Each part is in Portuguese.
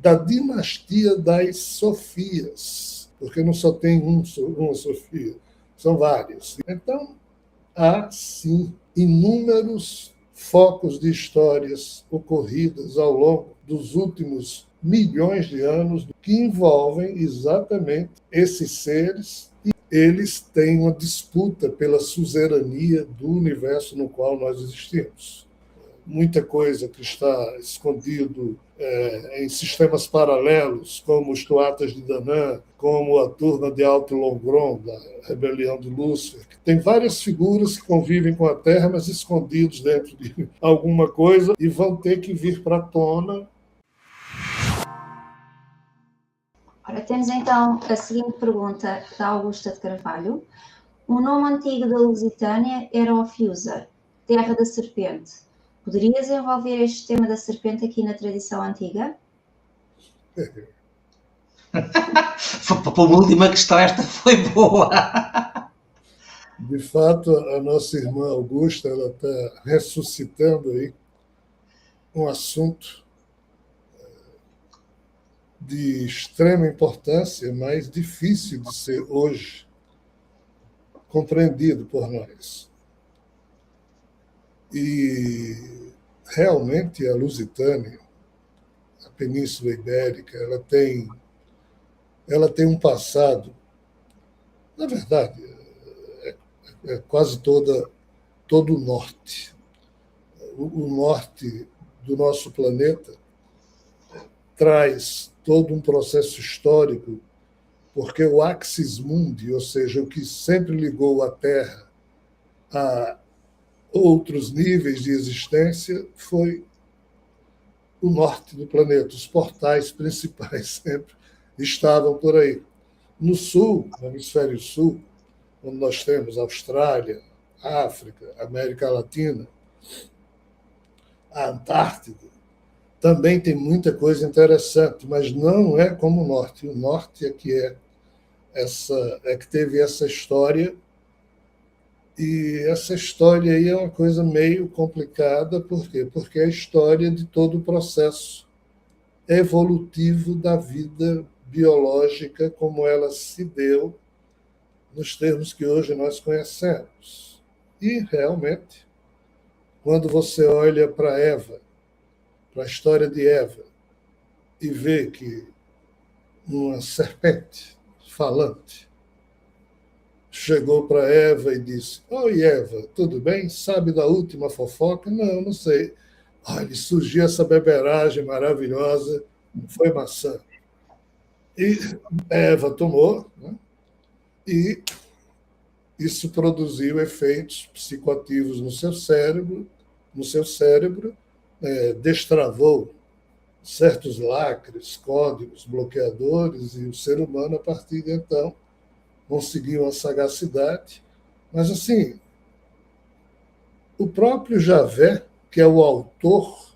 da dinastia das Sofias, porque não só tem uma Sofia, são várias. Então, há, sim, inúmeros focos de histórias ocorridas ao longo dos últimos milhões de anos que envolvem exatamente esses seres, e eles têm uma disputa pela suzerania do universo no qual nós existimos. Muita coisa que está escondido em sistemas paralelos, como os Tuatas de Danann, como a turma de Alto Longron, da rebelião de Lúcifer, que tem várias figuras que convivem com a Terra, mas escondidos dentro de alguma coisa, e vão ter que vir para a tona. Ora, temos então a seguinte pergunta da Augusta de Carvalho. O nome antigo da Lusitânia era Ophiusa, Terra da Serpente. Poderias envolver este tema da serpente aqui na tradição antiga? Para uma última questão, esta foi boa. De fato, a nossa irmã Augusta ela está ressuscitando aí um assunto de extrema importância, mas difícil de ser hoje compreendido por nós. E realmente a Lusitânia, a Península Ibérica, ela tem um passado, na verdade, quase todo o norte. O norte do nosso planeta traz todo um processo histórico, porque o axis mundi, ou seja, o que sempre ligou a Terra a outros níveis de existência, foi o norte do planeta. Os portais principais sempre estavam por aí. No sul, no hemisfério sul, onde nós temos a Austrália, a África, a América Latina, a Antártida, também tem muita coisa interessante, mas não é como o norte. O norte é que teve essa história, e essa história aí é uma coisa meio complicada. Por quê? Porque é a história de todo o processo evolutivo da vida biológica como ela se deu nos termos que hoje nós conhecemos. E, realmente, quando você olha para Eva, para a história de Eva, e vê que uma serpente falante chegou para Eva e disse: Oi, Eva, tudo bem? Sabe da última fofoca? Não, não sei. Olha, surgiu essa beberagem maravilhosa, foi maçã. E Eva tomou, né? E isso produziu efeitos psicoativos no seu cérebro, destravou certos lacres, códigos, bloqueadores, e o ser humano, a partir de então, conseguiu uma sagacidade. Mas, assim, o próprio Javé, que é o autor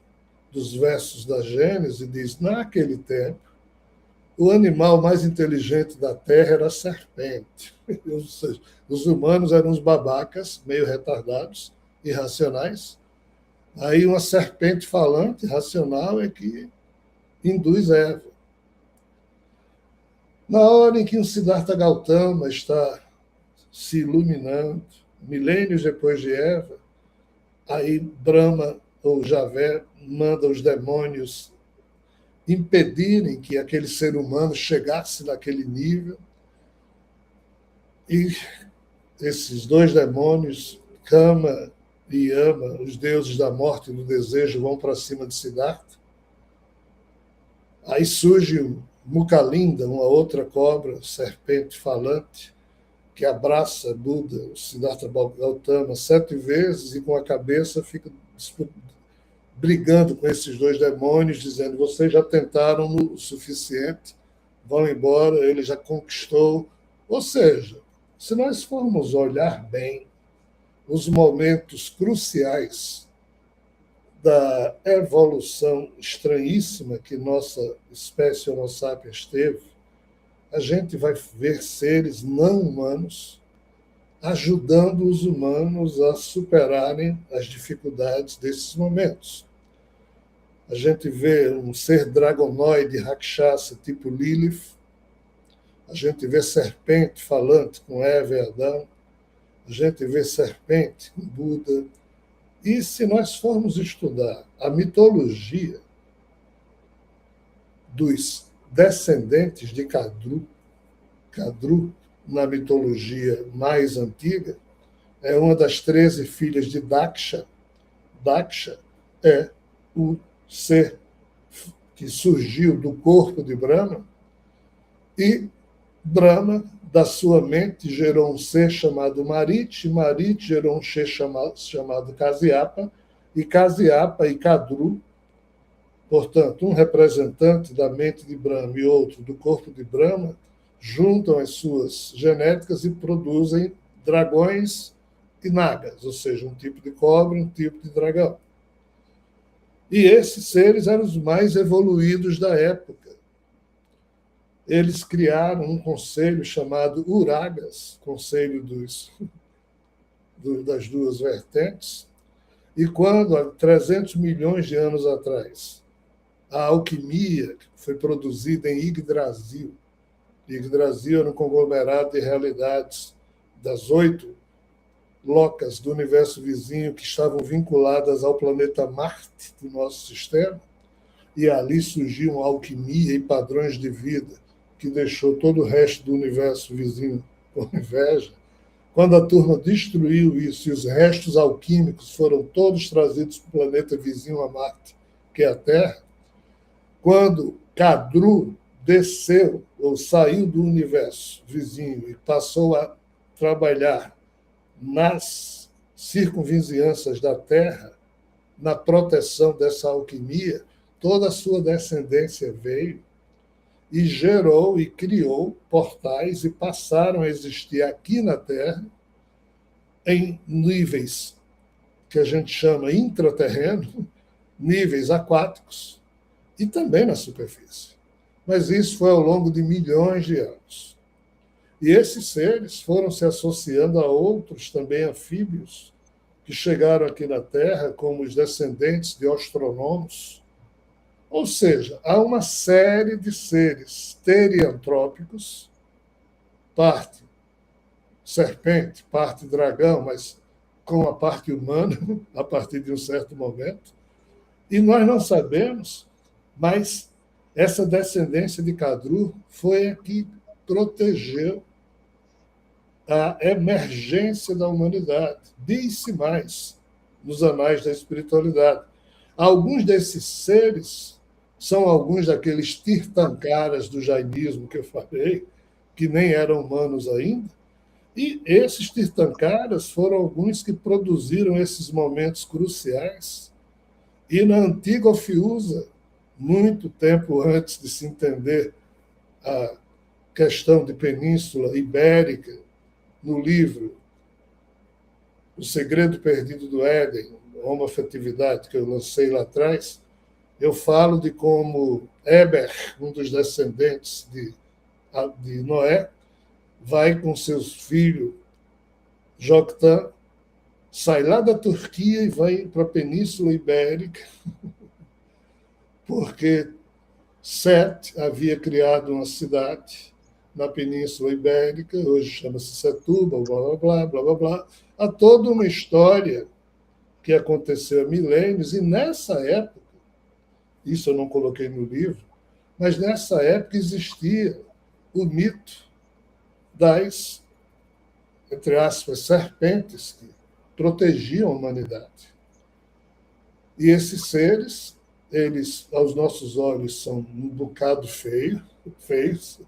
dos versos da Gênese, diz: naquele tempo, o animal mais inteligente da Terra era a serpente. Os humanos eram uns babacas, meio retardados, irracionais. Aí uma serpente falante, racional, é que induz Eva. Na hora em que um Siddhartha Gautama está se iluminando, milênios depois de Eva, aí Brahma, ou Javé, manda os demônios impedirem que aquele ser humano chegasse naquele nível. E esses dois demônios, Kama e Yama, os deuses da morte e do desejo, vão para cima de Siddhartha. Aí surge Mukalinda, uma outra cobra, serpente falante, que abraça Buda, o Siddhartha Gautama, 7 vezes, e com a cabeça fica brigando com esses dois demônios, dizendo: vocês já tentaram o suficiente, vão embora, ele já conquistou. Ou seja, se nós formos olhar bem os momentos cruciais da evolução estranhíssima que nossa espécie Homo sapiens teve, a gente vai ver seres não humanos ajudando os humanos a superarem as dificuldades desses momentos. a gente vê um ser dragonoide, Rakshasa, tipo Lilith, a gente vê serpente falante com Eva e Adão, a gente vê serpente com Buda. E se nós formos estudar a mitologia dos descendentes de Kadru, Kadru, na mitologia mais antiga, é uma das 13 filhas de Daksha. Daksha é o ser que surgiu do corpo de Brahma, e Brahma, da sua mente, gerou um ser chamado Marit, Marit gerou um ser chamado Kasyapa, e Kasyapa e Kadru, portanto, um representante da mente de Brahma e outro do corpo de Brahma, juntam as suas genéticas e produzem dragões e nagas, ou seja, um tipo de cobra e um tipo de dragão. E esses seres eram os mais evoluídos da época. Eles criaram um conselho chamado Uragas, conselho das duas vertentes, e quando, há 300 milhões de anos atrás, a alquimia foi produzida em Yggdrasil. Yggdrasil era um conglomerado de realidades das 8 locas do universo vizinho que estavam vinculadas ao planeta Marte do nosso sistema, e ali surgiu a alquimia e padrões de vida que deixou todo o resto do universo vizinho com inveja. Quando a turma destruiu isso e os restos alquímicos foram todos trazidos para o planeta vizinho a Marte, que é a Terra, quando Kadru desceu ou saiu do universo vizinho e passou a trabalhar nas circunvizinhanças da Terra, na proteção dessa alquimia, toda a sua descendência veio e gerou e criou portais e passaram a existir aqui na Terra em níveis que a gente chama intraterreno, níveis aquáticos e também na superfície. Mas isso foi ao longo de milhões de anos. E esses seres foram se associando a outros também anfíbios que chegaram aqui na Terra, como os descendentes de Ostronomos. Ou seja, há uma série de seres teriantrópicos, parte serpente, parte dragão, mas com a parte humana, a partir de um certo momento. E nós não sabemos, mas essa descendência de Kadru foi a que protegeu a emergência da humanidade. Diz-se mais nos anais da espiritualidade. Alguns desses seres são alguns daqueles Tirthankaras do jainismo que eu falei, que nem eram humanos ainda, e esses Tirthankaras foram alguns que produziram esses momentos cruciais. E na antiga Ofiusa, muito tempo antes de se entender a questão de Península Ibérica, no livro O Segredo Perdido do Éden, Homoafetividade, que eu lancei lá atrás, eu falo de como Eber, um dos descendentes de Noé, vai com seus filhos, Joktan, sai lá da Turquia e vai para a Península Ibérica, porque Sete havia criado uma cidade na Península Ibérica, hoje chama-se Setúbal, blá, blá, blá, blá, blá, blá. Há toda uma história que aconteceu há milênios, e nessa época, isso eu não coloquei no livro, mas nessa época existia o mito das, entre aspas, serpentes que protegiam a humanidade. E esses seres, eles, aos nossos olhos, são um bocado feios,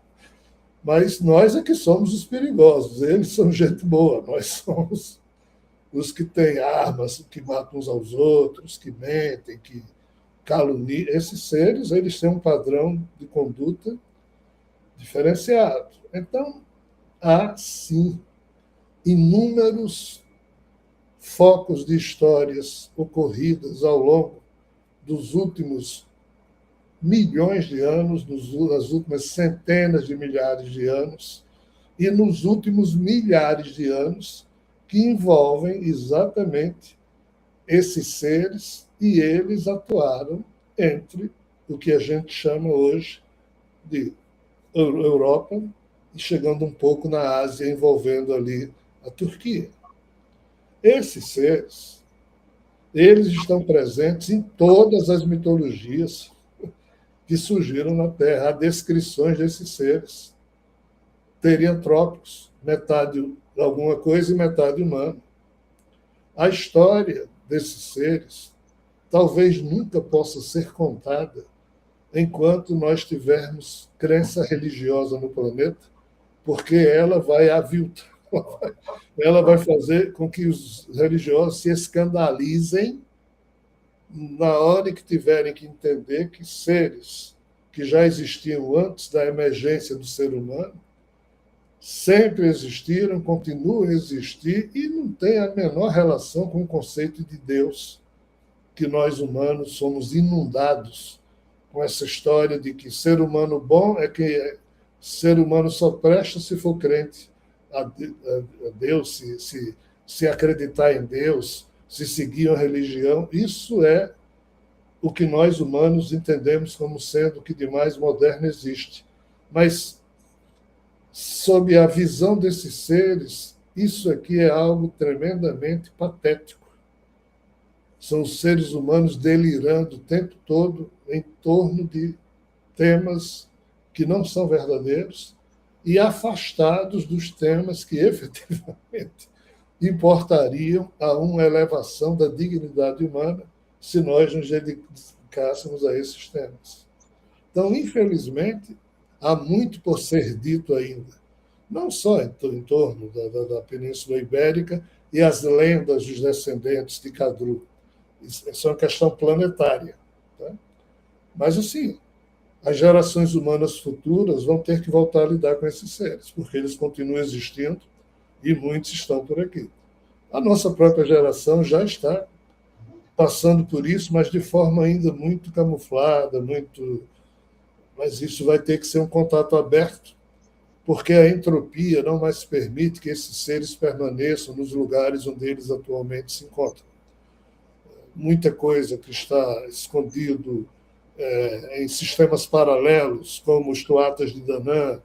mas nós é que somos os perigosos, eles são gente boa, nós somos os que têm armas, que matam uns aos outros, que mentem, que caluniam. Esses seres, eles têm um padrão de conduta diferenciado. Então, há, sim, inúmeros focos de histórias ocorridas ao longo dos últimos milhões de anos, nas últimas centenas de milhares de anos, e nos últimos milhares de anos, que envolvem exatamente esses seres, e eles atuaram entre o que a gente chama hoje de Europa e chegando um pouco na Ásia, envolvendo ali a Turquia. Esses seres, eles estão presentes em todas as mitologias que surgiram na Terra. Há descrições desses seres teriantrópicos, metade alguma coisa e metade humana. A história desses seres talvez nunca possa ser contada enquanto nós tivermos crença religiosa no planeta, porque ela vai aviltar, ela vai fazer com que os religiosos se escandalizem na hora que tiverem que entender que seres que já existiam antes da emergência do ser humano sempre existiram, continuam a existir e não tem a menor relação com o conceito de Deus, que nós humanos somos inundados com essa história de que ser humano bom é que ser humano só presta se for crente a Deus, se acreditar em Deus, se seguir a religião. Isso é o que nós humanos entendemos como sendo o que de mais moderno existe. Mas, sob a visão desses seres, isso aqui é algo tremendamente patético. São os seres humanos delirando o tempo todo em torno de temas que não são verdadeiros e afastados dos temas que efetivamente importariam a uma elevação da dignidade humana se nós nos dedicássemos a esses temas. Então, infelizmente, há muito por ser dito ainda, não só em torno da Península Ibérica e as lendas dos descendentes de Kadru. Isso é uma questão planetária. Tá? Mas, assim, as gerações humanas futuras vão ter que voltar a lidar com esses seres, porque eles continuam existindo e muitos estão por aqui. A nossa própria geração já está passando por isso, mas de forma ainda muito camuflada, mas isso vai ter que ser um contato aberto, porque a entropia não mais permite que esses seres permaneçam nos lugares onde eles atualmente se encontram. Muita coisa que está escondido em sistemas paralelos, como os Tuatas de Danann,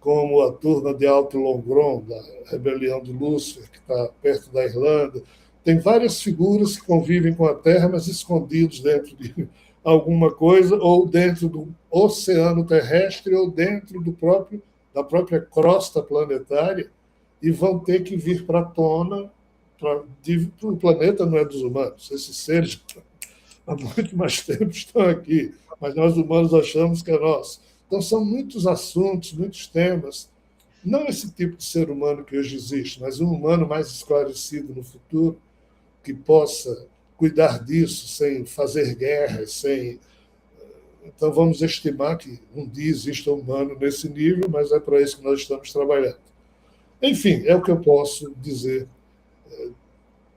como a turma de Alto Longron, da rebelião de Lúcifer, que está perto da Irlanda. Tem várias figuras que convivem com a Terra, mas escondidos dentro de alguma coisa, ou dentro do oceano terrestre, ou dentro da própria crosta planetária, e vão ter que vir para a tona. O planeta não é dos humanos, esses seres há muito mais tempo estão aqui, mas nós humanos achamos que é nosso. Então, são muitos assuntos, muitos temas, não esse tipo de ser humano que hoje existe, mas um humano mais esclarecido no futuro, que possa cuidar disso sem fazer guerras, sem... Então, vamos estimar que um dia exista um humano nesse nível, mas é para isso que nós estamos trabalhando. Enfim, é o que eu posso dizer,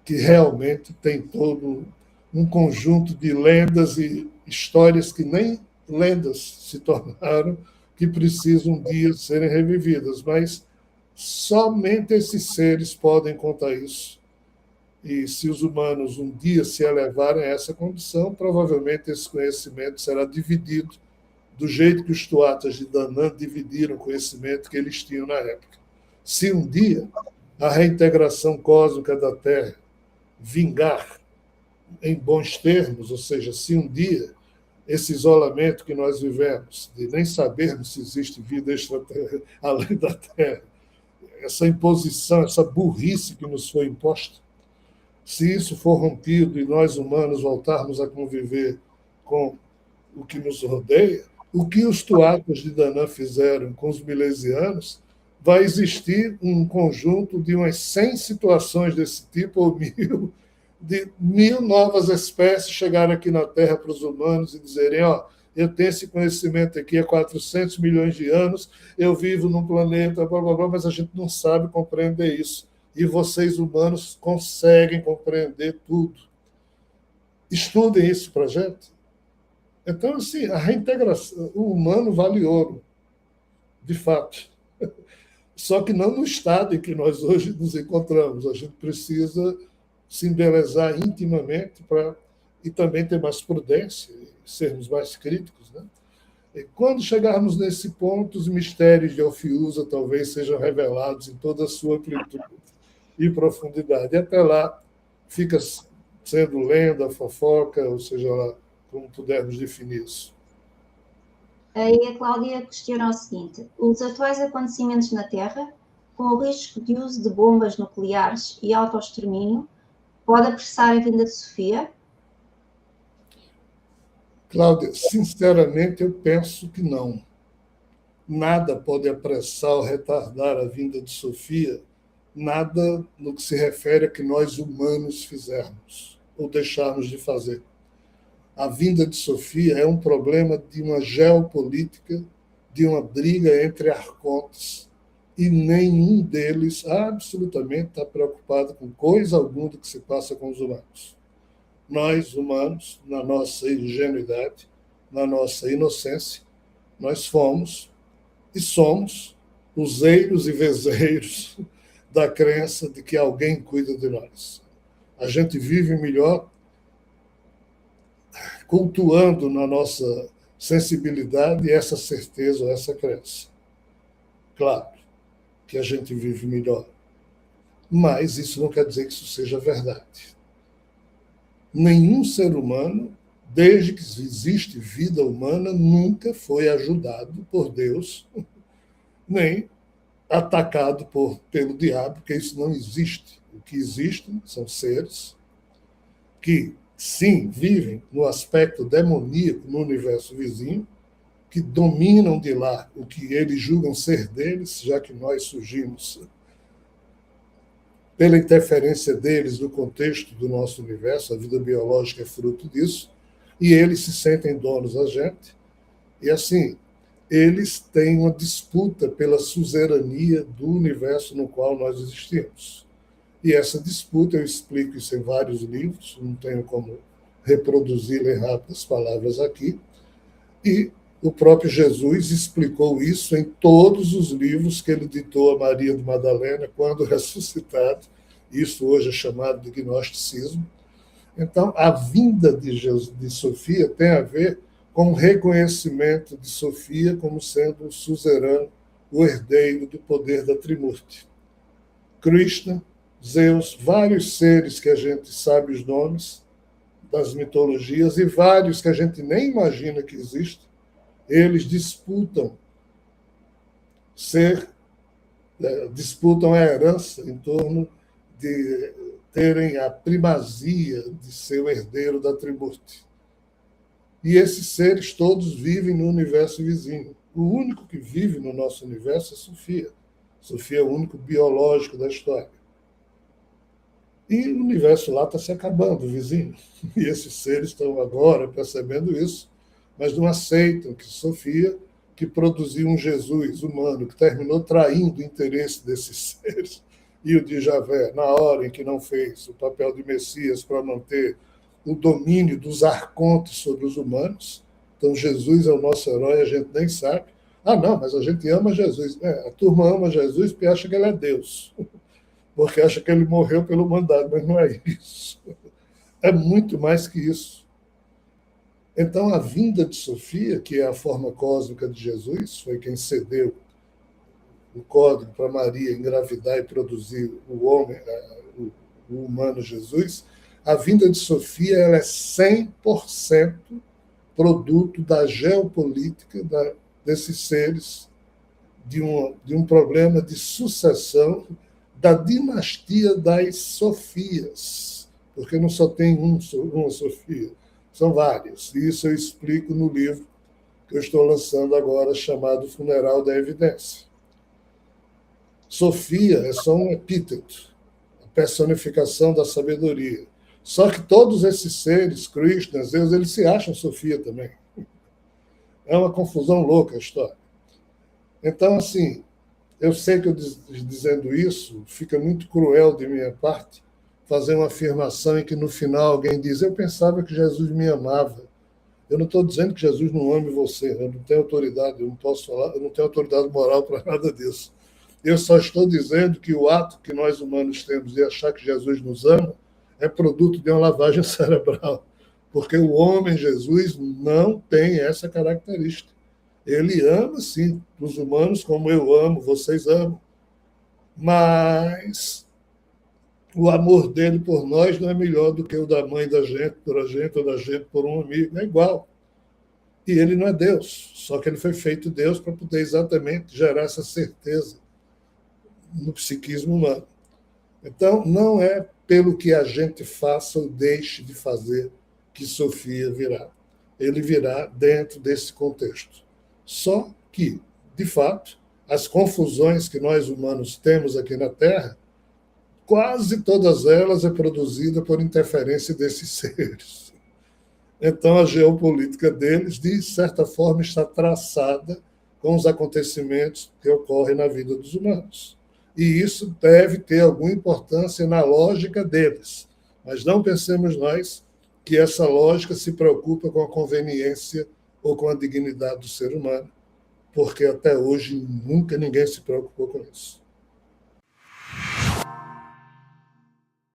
que realmente tem todo um conjunto de lendas e histórias que nem lendas se tornaram, que precisam um dia serem revividas, mas somente esses seres podem contar isso. E se os humanos um dia se elevarem a essa condição, provavelmente esse conhecimento será dividido do jeito que os Tuatas de Danann dividiram o conhecimento que eles tinham na época. Se um dia a reintegração cósmica da Terra vingar em bons termos, ou seja, se um dia esse isolamento que nós vivemos, de nem sabermos se existe vida extraterrestre além da Terra, essa imposição, essa burrice que nos foi imposta, se isso for rompido e nós humanos voltarmos a conviver com o que nos rodeia, o que os Tuatas de Danann fizeram com os milesianos, vai existir um conjunto de umas 100 situações desse tipo, ou 1000, de 1000 novas espécies chegarem aqui na Terra para os humanos e dizerem: eu tenho esse conhecimento aqui há 400 milhões de anos, eu vivo num planeta, blá, blá, blá, mas a gente não sabe compreender isso. E vocês, humanos, conseguem compreender tudo. Estudem esse projeto. Então, assim, a reintegração, o humano vale ouro, de fato. Só que não no estado em que nós hoje nos encontramos. A gente precisa se embelezar intimamente e também ter mais prudência sermos mais críticos, né? E quando chegarmos nesse ponto, os mistérios de Ophiusa talvez sejam revelados em toda a sua amplitude e profundidade. E até lá fica sendo lenda, fofoca, ou seja lá como pudermos definir isso. Aí a Cláudia questiona o seguinte: os atuais acontecimentos na Terra, com o risco de uso de bombas nucleares e autoextermínio, pode apressar a vinda de Sofia? Cláudia, sinceramente, eu penso que não. Nada pode apressar ou retardar a vinda de Sofia, nada no que se refere a que nós humanos fizermos ou deixarmos de fazer. A vinda de Sofia é um problema de uma geopolítica, de uma briga entre arcontes, e nenhum deles absolutamente está preocupado com coisa alguma do que se passa com os humanos. Nós, humanos, na nossa ingenuidade, na nossa inocência, nós fomos e somos useiros e vezeiros da crença de que alguém cuida de nós. A gente vive melhor cultuando na nossa sensibilidade essa certeza ou essa crença. Claro que a gente vive melhor, mas isso não quer dizer que isso seja verdade. Nenhum ser humano, desde que existe vida humana, nunca foi ajudado por Deus, nem atacado pelo diabo, porque isso não existe. O que existe são seres que, sim, vivem no aspecto demoníaco no universo vizinho, que dominam de lá o que eles julgam ser deles, já que nós surgimos pela interferência deles no contexto do nosso universo, a vida biológica é fruto disso, e eles se sentem donos da gente, e assim, eles têm uma disputa pela suzerania do universo no qual nós existimos. E essa disputa, eu explico isso em vários livros, não tenho como reproduzir em rápidas palavras aqui, e o próprio Jesus explicou isso em todos os livros que ele ditou a Maria de Madalena quando ressuscitado. Isso hoje é chamado de gnosticismo. Então, a vinda de Sofia tem a ver com o reconhecimento de Sofia como sendo o suzerano, o herdeiro do poder da Trimurti. Krishna, Zeus, vários seres que a gente sabe os nomes das mitologias e vários que a gente nem imagina que existem, eles disputam a herança em torno de terem a primazia de ser o herdeiro da Trimurti. E esses seres todos vivem no universo vizinho. O único que vive no nosso universo é Sofia. Sofia é o único biológico da história. E o universo lá está se acabando, vizinho. E esses seres estão agora percebendo isso, mas não aceitam que Sofia, que produziu um Jesus humano, que terminou traindo o interesse desses seres, e o de Javé, na hora em que não fez o papel de Messias para manter o domínio dos arcontes sobre os humanos. Então, Jesus é o nosso herói, a gente nem sabe. Não, mas a gente ama Jesus. A turma ama Jesus porque acha que ele é Deus, porque acha que ele morreu pela humanidade, mas não é isso. É muito mais que isso. Então, a vinda de Sofia, que é a forma cósmica de Jesus, foi quem cedeu o código para Maria engravidar e produzir o homem, o humano Jesus. A vinda de Sofia ela é 100% produto da geopolítica desses seres, de um problema de sucessão da dinastia das Sofias, porque não só tem uma Sofia, são várias. E isso eu explico no livro que eu estou lançando agora, chamado Funeral da Evidência. Sofia é só um epíteto, a personificação da sabedoria. Só que todos esses seres, Krishna, Zeus, eles se acham Sofia também. É uma confusão louca a história. Então, assim, eu sei que eu dizendo isso, fica muito cruel de minha parte fazer uma afirmação em que no final alguém diz: eu pensava que Jesus me amava. Eu não estou dizendo que Jesus não ame você, eu não tenho autoridade, eu não posso falar, eu não tenho autoridade moral para nada disso. Eu só estou dizendo que o ato que nós humanos temos de achar que Jesus nos ama é produto de uma lavagem cerebral. porque o homem Jesus não tem essa característica. Ele ama, sim, os humanos como eu amo, vocês amam, mas o amor dele por nós não é melhor do que o da mãe da gente, por a gente, ou da gente por um amigo, é igual. E ele não é Deus, só que ele foi feito Deus para poder exatamente gerar essa certeza no psiquismo humano. Então, não é pelo que a gente faça ou deixe de fazer que Sofia virá. Ele virá dentro desse contexto. Só que, de fato, as confusões que nós humanos temos aqui na Terra, quase todas elas é produzida por interferência desses seres. Então, a geopolítica deles, de certa forma, está traçada com os acontecimentos que ocorrem na vida dos humanos. E isso deve ter alguma importância na lógica deles. Mas não pensemos nós que essa lógica se preocupa com a conveniência ou com a dignidade do ser humano, porque até hoje nunca ninguém se preocupou com isso.